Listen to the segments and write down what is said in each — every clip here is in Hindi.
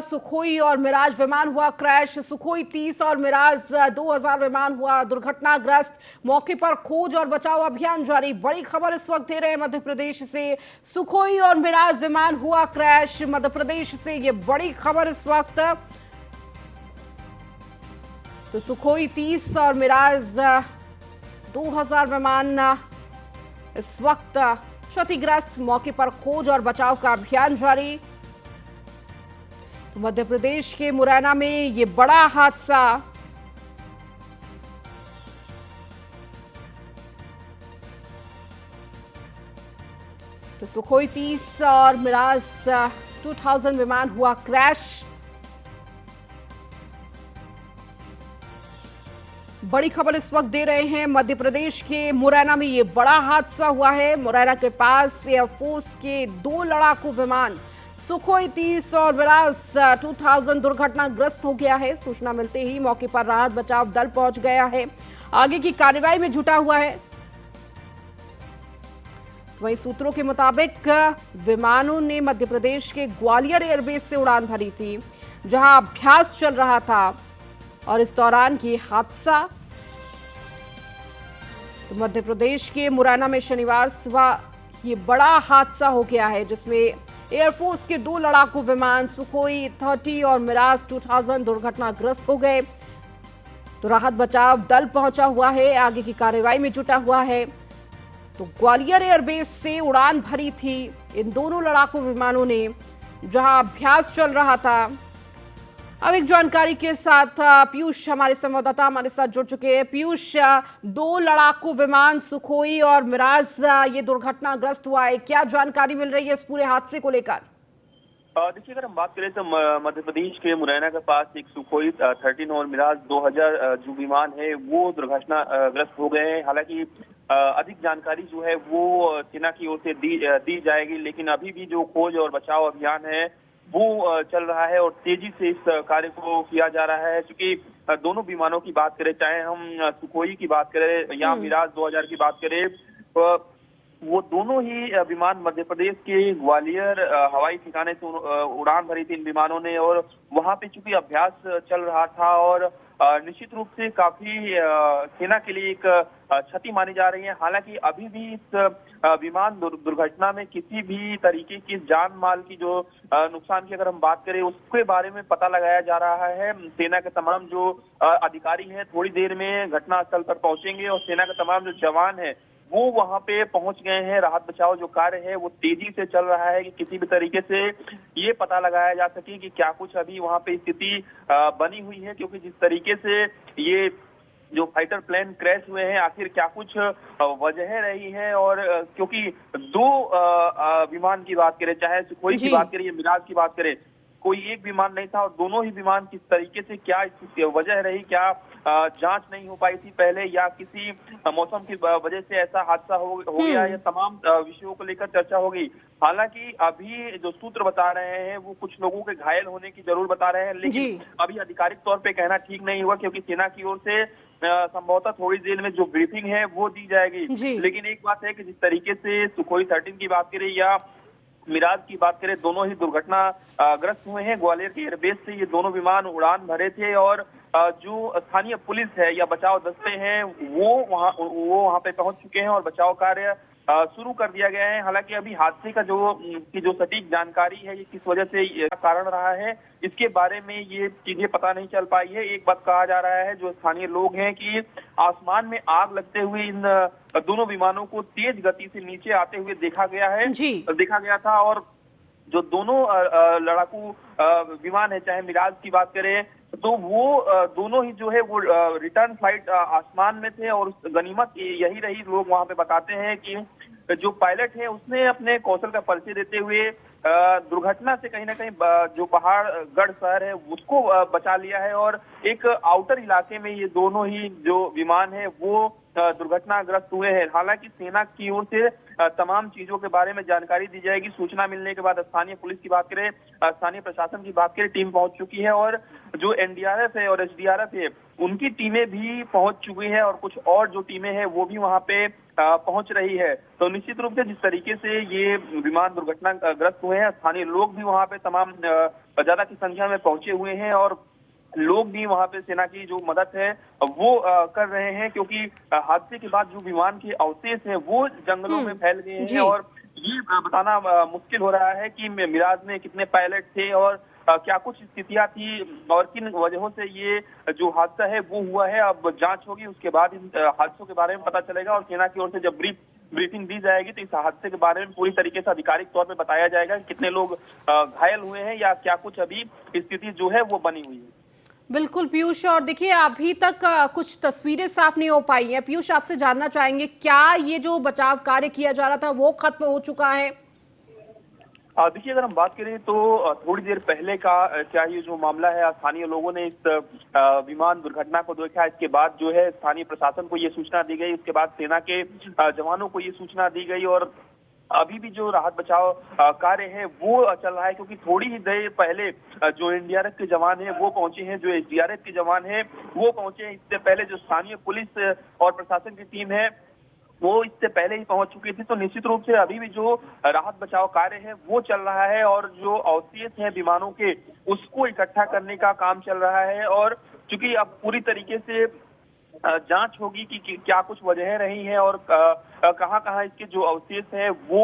सुखोई और मिराज विमान हुआ क्रैश। सुखोई 30 और मिराज 2000 विमान हुआ दुर्घटनाग्रस्त। मौके पर खोज और बचाव अभियान जारी। बड़ी खबर इस वक्त दे रहे हैं मध्य प्रदेश से। सुखोई और मिराज विमान हुआ क्रैश। मध्य प्रदेश से ये बड़ी खबर इस वक्त। तो सुखोई 30 और मिराज 2000 विमान इस वक्त क्षतिग्रस्त। मौके पर खोज और बचाव का अभियान जारी। तो मध्य प्रदेश के मुरैना में ये बड़ा हादसा। तो सुखोई 30 और मिराज 2000 विमान हुआ क्रैश। बड़ी खबर इस वक्त दे रहे हैं मध्य प्रदेश के मुरैना में ये बड़ा हादसा हुआ है। मुरैना के पास एयरफोर्स के 2 लड़ाकू विमान सुखोई 30 और मिराज 2000 दुर्घटनाग्रस्त हो गया है। सूचना मिलते ही मौके पर राहत बचाव दल पहुंच गया है, आगे की कार्रवाई में जुटा हुआ है। वहीं सूत्रों के मुताबिक विमानों ने मध्य प्रदेश के ग्वालियर एयरबेस से उड़ान भरी थी, जहां अभ्यास चल रहा था और इस दौरान ये हादसा। तो मध्य प्रदेश के मुरैना में शनिवार सुबह ये बड़ा हादसा हो गया है, जिसमें एयरफोर्स के 2 लड़ाकू विमान सुखोई 30 और मिराज 2000 दुर्घटनाग्रस्त हो गए। तो राहत बचाव दल पहुंचा हुआ है, आगे की कार्रवाई में जुटा हुआ है। तो ग्वालियर एयरबेस से उड़ान भरी थी इन दोनों लड़ाकू विमानों ने, जहां अभ्यास चल रहा था। अधिक जानकारी के साथ पीयूष हमारे संवाददाता हमारे साथ जुड़ चुके हैं। पीयूष, 2 लड़ाकू विमान सुखोई और मिराज ये दुर्घटनाग्रस्त हुआ है, क्या जानकारी मिल रही है इस पूरे हादसे को लेकर? देखिए, अगर हम बात करें तो मध्य प्रदेश के मुरैना के पास एक सुखोई 13 और मिराज 2000 जो विमान है वो दुर्घटनाग्रस्त हो गए हैं। हालांकि अधिक जानकारी जो है वो सेना की ओर से दी जाएगी, लेकिन अभी भी जो खोज और बचाव अभियान है वो चल रहा है और तेजी से इस कार्य को किया जा रहा है। क्योंकि दोनों विमानों की बात करें, चाहे हम सुखोई की बात करें या मिराज 2000 की बात करें, वो दोनों ही विमान मध्य प्रदेश के ग्वालियर हवाई ठिकाने से उड़ान भरी थी इन विमानों ने, और वहां पे चूंकि अभ्यास चल रहा था और निश्चित रूप से काफी सेना के लिए एक क्षति मानी जा रही है। हालांकि अभी भी इस विमान दुर्घटना में किसी भी तरीके की जान माल की जो नुकसान की अगर हम बात करें, उसके बारे में पता लगाया जा रहा है। सेना के तमाम जो अधिकारी हैं थोड़ी देर में घटनास्थल पर पहुंचेंगे और सेना के तमाम जो जवान हैं वो वहां पे पहुंच गए हैं। राहत बचाव जो कार्य है वो तेजी से चल रहा है कि किसी भी तरीके से ये पता लगाया जा सके कि क्या कुछ अभी वहां पे स्थिति बनी हुई है, क्योंकि जिस तरीके से ये जो फाइटर प्लेन क्रैश हुए हैं आखिर क्या कुछ वजह रही है। और क्योंकि 2 विमान की बात करें, चाहे सुखोई की बात करें या मिराज की बात करें, कोई एक विमान नहीं था और दोनों ही विमान किस तरीके से क्या वजह रही, क्या जांच नहीं हो पाई थी पहले, या किसी मौसम की वजह से ऐसा हादसा हो गया, ये तमाम विषयों को लेकर चर्चा होगी। हालांकि अभी जो सूत्र बता रहे हैं वो कुछ लोगों के घायल होने की जरूर बता रहे हैं, लेकिन अभी आधिकारिक तौर पे कहना ठीक नहीं हुआ, क्योंकि सेना की ओर से संभवतः थोड़ी देर में जो ब्रीफिंग है वो दी जाएगी। लेकिन एक बात है कि जिस तरीके से सुखोई 13 की बात करें या मिराज की बात करें, दोनों ही दुर्घटनाग्रस्त हुए हैं। ग्वालियर के एयरबेस से ये दोनों विमान उड़ान भरे थे और जो स्थानीय पुलिस है या बचाव दस्ते हैं वो वहां पे पहुंच चुके हैं और बचाव कार्य शुरू कर दिया गया है। हालांकि अभी हादसे का जो सटीक जानकारी है, ये किस वजह से ये कारण रहा है, इसके बारे में ये चीजें पता नहीं चल पाई है। एक बात कहा जा रहा है, जो स्थानीय लोग हैं, कि आसमान में आग लगते हुए इन दोनों विमानों को तेज गति से नीचे आते हुए देखा गया था। और जो दोनों लड़ाकू विमान है, चाहे मिराज की बात करें, तो वो दोनों ही जो है वो रिटर्न फ्लाइट आसमान में थे। और गनीमत यही रही, लोग वहां पे बताते हैं कि जो पायलट है उसने अपने कौशल का परिचय देते हुए दुर्घटना से कहीं ना कहीं जो पहाड़गढ़ शहर है उसको बचा लिया है। और एक आउटर इलाके में ये दोनों ही जो विमान है वो दुर्घटनाग्रस्त हुए हैं। हालांकि सेना की ओर से तमाम चीजों के बारे में जानकारी दी जाएगी। सूचना मिलने के बाद स्थानीय पुलिस की बात करें, स्थानीय प्रशासन की बात करें, टीम पहुंच चुकी है और जो एनडीआरएफ है और एसडीआरएफ है उनकी टीमें भी पहुंच चुकी है और कुछ और जो टीमें हैं वो भी वहां पे पहुंच रही है। तो निश्चित रूप से जिस तरीके से ये विमान दुर्घटनाग्रस्त हुए हैं, स्थानीय लोग भी वहां पे तमाम ज्यादा की संख्या में पहुंचे हुए हैं और लोग भी वहां पे सेना की जो मदद है वो कर रहे हैं, क्योंकि हादसे के बाद जो विमान के अवशेष हैं वो जंगलों में फैल गए हैं जी। और ये बताना मुश्किल हो रहा है कि मिराज में कितने पायलट थे और क्या कुछ स्थितियां थी और किन वजहों से ये जो हादसा है वो हुआ है। अब जांच होगी, उसके बाद इन हादसों के बारे में पता चलेगा और सेना की ओर से जब ब्रीफिंग दी जाएगी तो इस हादसे के बारे में पूरी तरीके से आधिकारिक तौर पे बताया जाएगा कि कितने लोग घायल हुए हैं या क्या कुछ अभी स्थिति जो है वो बनी हुई है। बिल्कुल पीयूष, और देखिए अभी तक कुछ तस्वीरें साफ नहीं हो पाई हैं। पीयूष, आपसे जानना चाहेंगे क्या ये जो बचाव कार्य किया जा रहा था वो खत्म हो चुका है? देखिए, अगर हम बात करें तो थोड़ी देर पहले का क्या ये जो मामला है, स्थानीय लोगों ने इस विमान दुर्घटना को देखा। इसके बाद जो है स्थानीय प्रशासन को ये सूचना दी गई, उसके बाद सेना के जवानों को ये सूचना दी गई और अभी भी जो राहत बचाव कार्य है वो चल रहा है, क्योंकि थोड़ी ही देर पहले जो एनडीआरएफ के जवान हैं वो पहुंचे हैं, जो एसडीआरएफ के जवान हैं वो पहुंचे हैं। इससे पहले जो स्थानीय पुलिस और प्रशासन की टीम है वो इससे पहले ही पहुंच चुकी थी। तो निश्चित रूप से अभी भी जो राहत बचाव कार्य है वो चल रहा है और जो अवशेष हैं विमानों के उसको इकट्ठा करने का काम चल रहा है। और चूंकि अब पूरी तरीके से जांच होगी कि क्या कुछ वजह रही हैं और कहां कहां इसके जो अवशेष हैं वो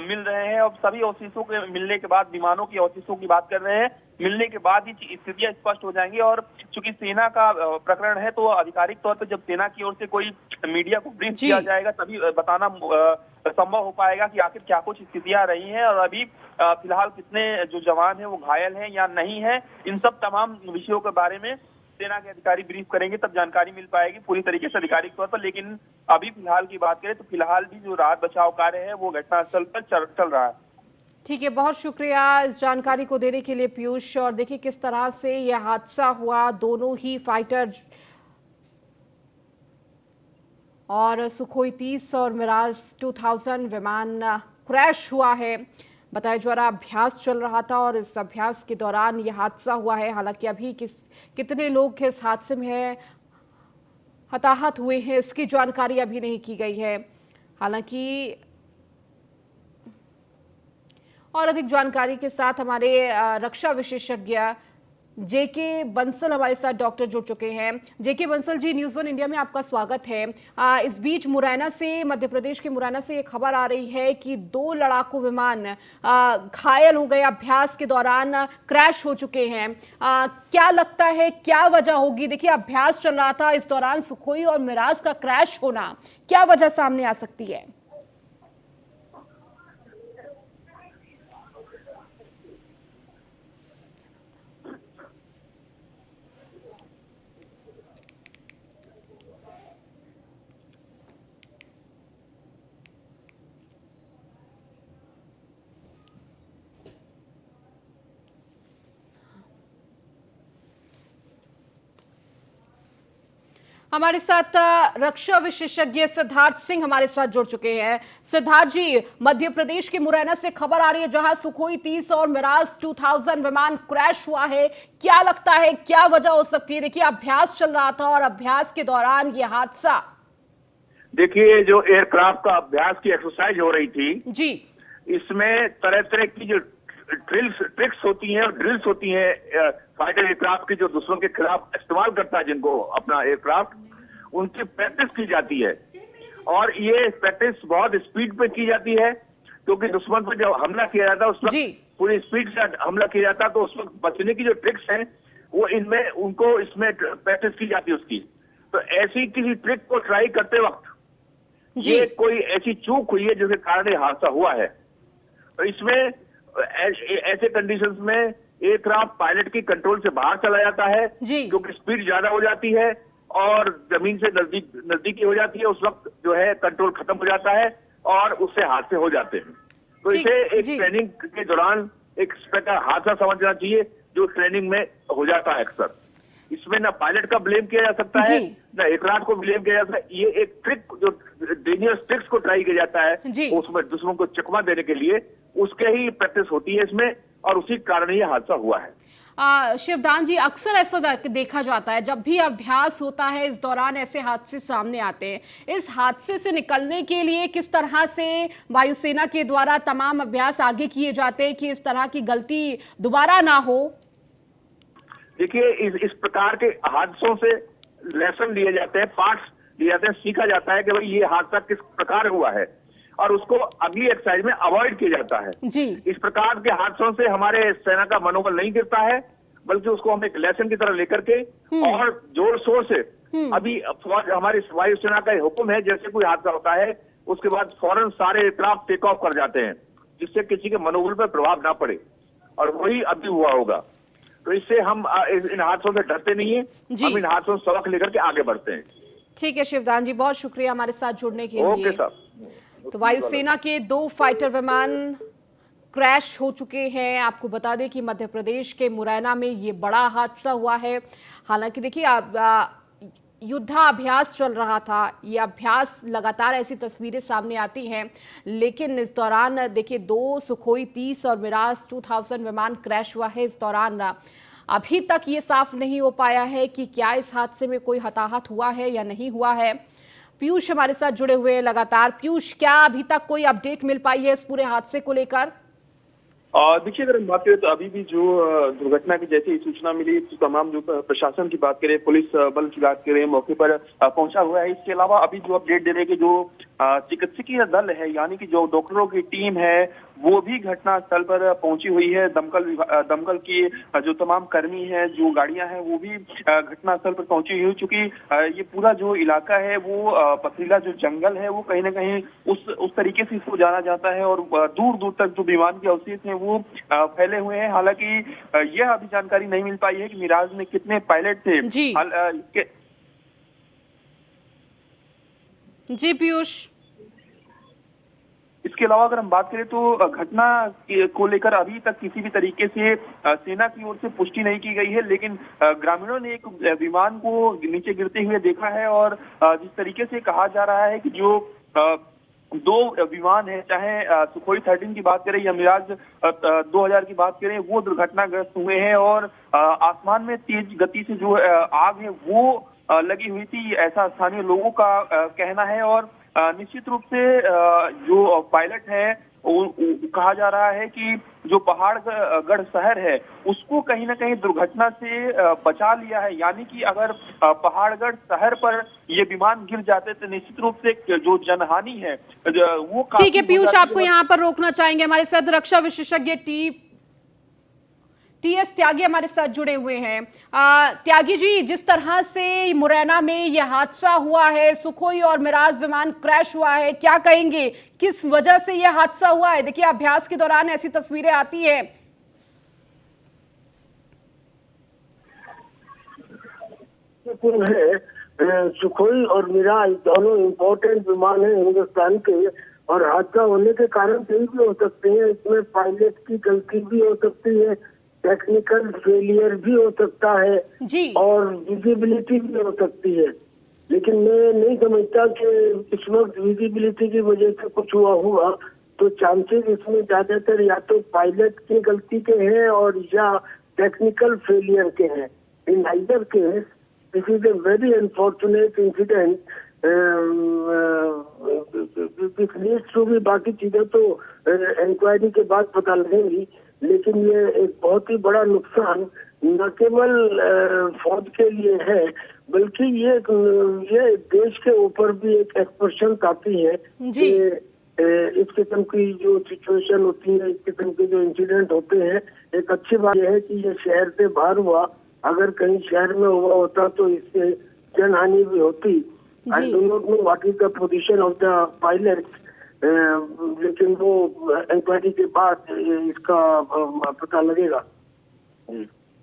मिल रहे हैं। अब सभी अवशेषों के मिलने के बाद, विमानों के अवशेषों की बात कर रहे हैं, मिलने के बाद ही स्थितियां स्पष्ट हो जाएंगी। और चूंकि सेना का प्रकरण है तो आधिकारिक तौर पर जब सेना की ओर से कोई मीडिया को ब्रीफ किया जाएगा तभी बताना संभव हो पाएगा कि आखिर क्या कुछ स्थितियां रही हैं और अभी फिलहाल कितने जो जवान हैं वो घायल हैं या नहीं है। इन सब तमाम विषयों के बारे में सेना के अधिकारी ब्रीफ करेंगे, तब जानकारी मिल पाएगी पूरी तरीके से आधिकारिक तौर पर। लेकिन अभी फिलहाल की बात करें तो फिलहाल भी जो राहत बचाव कार्य है वो घटनास्थल पर चल रहा है। ठीक है, बहुत शुक्रिया इस जानकारी को देने के लिए पीयूष। और देखिए किस तरह से यह हादसा हुआ, दोनों ही फाइटर और सुखोई 30 और मिराज 2000 विमान क्रैश हुआ है। बताया जा रहा अभ्यास चल रहा था और इस अभ्यास के दौरान यह हादसा हुआ है। हालांकि अभी कितने लोग इस हादसे में हताहत हुए हैं इसकी जानकारी अभी नहीं की गई है। हालांकि और अधिक जानकारी के साथ हमारे रक्षा विशेषज्ञ जेके बंसल हमारे साथ डॉक्टर जुड़ चुके हैं। जेके बंसल जी, न्यूज़ 1 इंडिया में आपका स्वागत है। इस बीच मुरैना से, मध्य प्रदेश के मुरैना से एक खबर आ रही है कि 2 लड़ाकू विमान घायल हो गए, अभ्यास के दौरान क्रैश हो चुके हैं। क्या लगता है क्या वजह होगी? देखिए अभ्यास चल रहा था, इस दौरान सुखोई और मिराज का क्रैश होना, क्या वजह सामने आ सकती है? हमारे साथ रक्षा विशेषज्ञ सिद्धार्थ सिंह हमारे साथ जुड़ चुके हैं। सिद्धार्थ जी, मध्य प्रदेश के मुरैना से खबर आ रही है जहां सुखोई 30 और मिराज 2000 विमान क्रैश हुआ है। क्या लगता है क्या वजह हो सकती है? देखिए अभ्यास चल रहा था और अभ्यास के दौरान ये हादसा। देखिए, जो एयरक्राफ्ट का अभ्यास की एक्सरसाइज हो रही थी जी, इसमें तरह तरह की जो ट्रिक्स होती हैं और ड्रिल्स होती हैं फाइटर एयरक्राफ्ट की, जो दूसरों के खिलाफ इस्तेमाल करता है जिनको अपना एयरक्राफ्ट, उनकी प्रैक्टिस की जाती है। और ये प्रैक्टिस बहुत स्पीड पे की जाती है, क्योंकि दुश्मन पर जब हमला किया जाता है उस वक्त पूरी स्पीड से हमला किया जाता है, तो उस वक्त बचने की जो ट्रिक्स हैं वो इनमें उनको इसमें प्रैक्टिस की जाती है उसकी। तो ऐसी किसी ट्रिक को ट्राई करते वक्त ये कोई ऐसी चूक हुई है जिसके कारण ये हादसा हुआ है। तो इसमें ऐसे कंडीशंस में एयरक्राफ्ट पायलट की कंट्रोल से बाहर चला जाता है, क्योंकि स्पीड ज्यादा हो जाती है और जमीन से नजदीकी हो जाती है। उस वक्त जो है कंट्रोल खत्म हो जाता है और उससे हादसे हो जाते हैं। तो इसे एक ट्रेनिंग के दौरान एक हादसा समझना चाहिए जो ट्रेनिंग में हो जाता है अक्सर। इसमें ना पायलट का ब्लेम किया जा सकता है ना एयरक्राफ्ट को ब्लेम किया जा सकता है। ये एक ट्रिक जो डेंजरस ट्रिक्स को ट्राई किया जाता है उसमें दूसरों को चकमा देने के लिए, उसके ही प्रैक्टिस होती है इसमें। और उसी कारण ये हादसा हुआ है। शिवदान जी, अक्सर ऐसा देखा जाता है जब भी अभ्यास होता है इस दौरान ऐसे हादसे सामने आते हैं। इस हादसे से निकलने के लिए किस तरह से वायुसेना के द्वारा तमाम अभ्यास आगे किए जाते हैं कि इस तरह की गलती दोबारा ना हो? देखिए, इस प्रकार के हादसों से लेसन लिए जाते हैं, पार्ट्स लिए जाते हैं, सीखा जाता है कि भाई ये हादसा किस प्रकार हुआ है और उसको अगली एक्सरसाइज में अवॉइड किया जाता है जी। इस प्रकार के हादसों से हमारे सेना का मनोबल नहीं गिरता है, बल्कि उसको हम एक लेसन की तरह लेकर के और जोर शोर से अभी हमारी वायुसेना का हुक्म है, जैसे कोई हादसा होता है उसके बाद फौरन सारे एयरक्राफ्ट टेक ऑफ कर जाते हैं, जिससे किसी के मनोबल पर प्रभाव ना पड़े, और वही अभी हुआ होगा। तो इससे हम इन हादसों से डरते नहीं है, हम इन हादसों से सबक लेकर के आगे बढ़ते हैं। ठीक है शिवदान जी, बहुत शुक्रिया हमारे साथ जुड़ने के लिए। Okay sir. तो वायुसेना के 2 फाइटर विमान क्रैश हो चुके हैं। आपको बता दें कि मध्य प्रदेश के मुरैना में ये बड़ा हादसा हुआ है। हालांकि देखिए युद्धाभ्यास चल रहा था, ये अभ्यास लगातार ऐसी तस्वीरें सामने आती हैं, लेकिन इस दौरान देखिए 2 सुखोई 30 और मिराज 2000 विमान क्रैश हुआ है। इस दौरान अभी तक ये साफ नहीं हो पाया है कि क्या इस हादसे में कोई हताहत हुआ है या नहीं हुआ है। पीयूष हमारे साथ जुड़े हुए हैं लगातार। पीयूष, क्या अभी तक कोई अपडेट मिल पाई है इस पूरे हादसे को लेकर? देखिए, अगर हम बात करें तो अभी भी जो दुर्घटना की जैसे ही सूचना मिली तो तमाम जो प्रशासन की बात करें, पुलिस बल की बात करें, मौके पर पहुंचा हुआ है। इसके अलावा अभी जो अपडेट दे रहे हैं कि जो चिकित्सकीय दल है, यानी कि जो डॉक्टरों की टीम है, वो भी घटना स्थल पर पहुंची हुई है। दमकल की जो तमाम कर्मी हैं, जो गाड़ियां हैं, वो भी घटना स्थल पर पहुंची हुई, चूंकि ये पूरा जो इलाका है वो पथरीला जो जंगल है वो कहीं ना कहीं उस तरीके से इसको जाना जाता है, और दूर दूर तक जो विमान के अवशेष हैं वो फैले हुए हैं। हालांकि यह अभी जानकारी नहीं मिल पाई है कि मिराज में कितने पायलट थे। जी पीयूष। इसके अलावा अगर हम बात करें तो घटना को लेकर अभी तक किसी भी तरीके से सेना की ओर से पुष्टि नहीं की गई है, लेकिन ग्रामीणों ने एक विमान को नीचे गिरते हुए देखा है, और जिस तरीके से कहा जा रहा है कि जो 2 विमान है, चाहे सुखोई 13 की बात करें या मिराज 2000 की बात करें, वो दुर्घटनाग्रस्त हुए हैं, और आसमान में तेज गति से जो आग है वो लगी हुई थी, ऐसा स्थानीय लोगों का कहना है। और निश्चित रूप से जो पायलट है कहा जा रहा है कि जो पहाड़गढ़ शहर है उसको कहीं ना कहीं दुर्घटना से बचा लिया है, यानी कि अगर पहाड़गढ़ शहर पर ये विमान गिर जाते तो निश्चित रूप से जो जनहानि है वो। ठीक है पीयूष, आपको यहाँ पर रोकना चाहेंगे। हमारे साथ रक्षा विशेषज्ञ टीएस त्यागी हमारे साथ जुड़े हुए हैं। त्यागी जी, जिस तरह से मुरैना में यह हादसा हुआ है, सुखोई और मिराज विमान क्रैश हुआ है, क्या कहेंगे किस वजह से यह हादसा हुआ है? देखिए अभ्यास के दौरान ऐसी तस्वीरें आती है। सुखोई और मिराज दोनों इम्पोर्टेंट विमान है हिंदुस्तान के, और हादसा होने के कारण कई भी हो सकते हैं। इसमें पायलट की गलती भी हो सकती है, टेक्निकल फेलियर भी हो सकता है जी, और विजिबिलिटी भी हो सकती है। लेकिन मैं नहीं समझता कि इस वक्त विजिबिलिटी की वजह से कुछ हुआ तो चांसेस इसमें ज्यादातर या तो पायलट की गलती के हैं और या टेक्निकल फेलियर के हैं। In either case this is a very unfortunate incident. This needs to be, बाकी चीजें तो इंक्वायरी के बाद पता लगेंगी, लेकिन ये एक बहुत ही बड़ा नुकसान न केवल फौज के लिए है, बल्कि ये देश के ऊपर भी एक एक्सप्रेशन आती है कि इस किस्म की जो सिचुएशन होती है, इस किस्म के जो इंसिडेंट होते हैं। एक अच्छी बात यह है कि ये शहर से बाहर हुआ, अगर कहीं शहर में हुआ होता तो इससे जनहानि भी होती। I do not know what is the position of the pilot, लेकिन वो इंक्वायरी के बाद इसका पता लगेगा।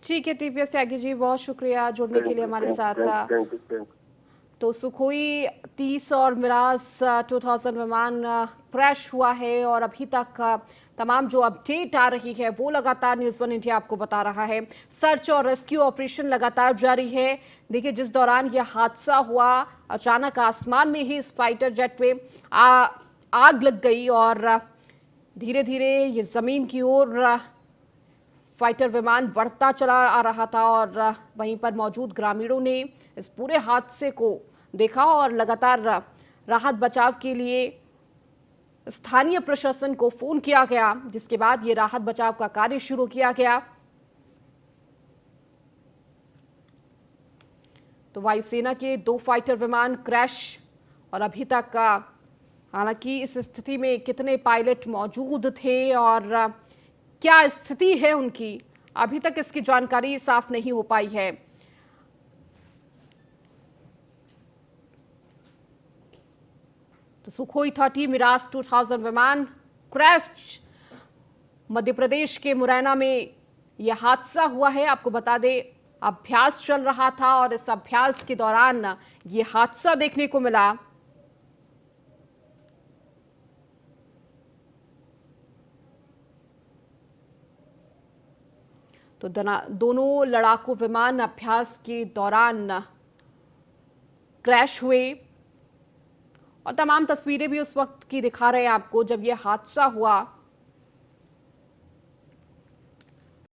ठीक है टीपीएस त्यागी जी, बहुत शुक्रिया जुड़ने के लिए हमारे साथ। तो सुखोई 30 और मिराज 2000 विमान क्रैश हुआ है, और अभी तक तमाम जो अपडेट आ रही है वो लगातार न्यूज़1 इंडिया आपको बता रहा है। सर्च और रेस्क्यू ऑपरेशन लगातार जारी है। देखिए जिस दौरान यह हादसा हुआ, अचानक आसमान में ही इस फाइटर जेट पे आग लग गई, और धीरे धीरे ये जमीन की ओर फाइटर विमान बढ़ता चला आ रहा था और वहीं पर मौजूद ग्रामीणों ने इस पूरे हादसे को देखा और लगातार राहत बचाव के लिए स्थानीय प्रशासन को फोन किया गया, जिसके बाद ये राहत बचाव का कार्य शुरू किया गया। तो वायुसेना के 2 फाइटर विमान क्रैश और अभी तक हालांकि इस स्थिति में कितने पायलट मौजूद थे और क्या स्थिति है उनकी, अभी तक इसकी जानकारी साफ नहीं हो पाई है। तो सुखोई 30 मिराज 2000 विमान क्रैश, मध्य प्रदेश के मुरैना में यह हादसा हुआ है। आपको बता दें, अभ्यास चल रहा था और इस अभ्यास के दौरान यह हादसा देखने को मिला। तो दोनों लड़ाकू विमान अभ्यास के दौरान क्रैश हुए और तमाम तस्वीरें भी उस वक्त की दिखा रहे हैं आपको जब यह हादसा हुआ।